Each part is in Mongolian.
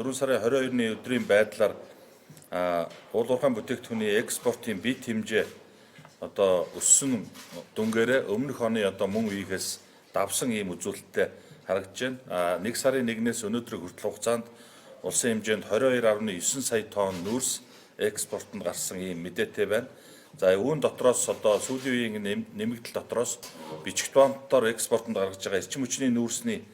4 сарын 22-ны өдрийн байдлаар уул уурхайн бүтээгдэхүүний экспортын бит хэмжээ өссөн дүнгээрээ өмнөх оны мөн үеигээс давсан ийм үзүүлэлттэй харагдж байна. 1 сарын 1-ээс өнөөдрийг хүртэл хугацаанд улсын хэмжээнд 22.9 сая тонн нүүрс экспортод гарсан ийм мэдээтэй байна. За үүн дотроос сүүлийн үеийн нэмэгдэл дотроос бичигт бомбоор экспортод гаргаж байгаа эрчим хүчний нүүрсний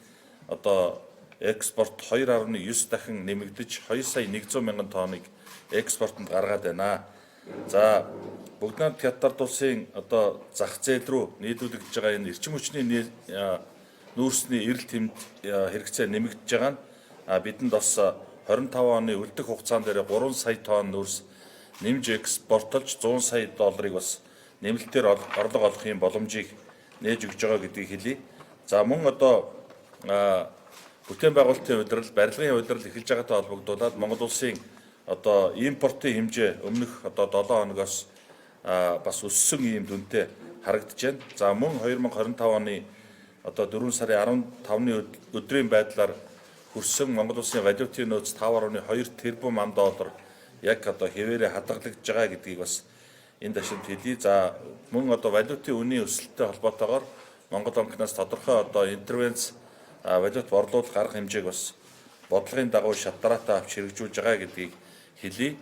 экспорт 2.9 дахин нэмэгдэж 2 сая 100 мянган тонныг экспортод гаргаад байна. За бүгд найрамд Хятад улсын зах зээл рүү нийлүүлэгдэж байгаа энэ эрчим хүчний нүүрсний эрэлт хэрэгцээ нэмэгдэж байгаа нь бидэнд бас 25 оны үлдэх хугацаанд дээр 3 сая тонн нүүрс нэмж экспортлж 100 сая долларыг бас нэмэлтээр орлого олохын боломжийг нээж өгж байгаа гэдгийг хэлье. За мөн бүтээн байгуулалтын удирдал, барилгын удирдал эхэлж байгаатай холбогдуулаад Монгол улсын импортын хэмжээ өмнөх 7 хоногоос бас өссөн ийм дүнтэй харагдаж байна. За мөн 2025 оны 4 сарын 15-ны өдрийн байдлаар хүрсэн Монгол улсын валютын нөөц 5.2 тэрбум ам.доллар яг хэвээрээ хадгалагдж байгаа гэдгийг бас энэ ташид хэлье. За мөн валютын үнийн өсөлттэй холбоотойгоор Монгол банкнаас тодорхой интервенц валют борлуулалт арга хэмжээг бас бодлогын дагуу шалтгаалтай авч хэрэгжүүлж байгаа гэдгийг хэлье.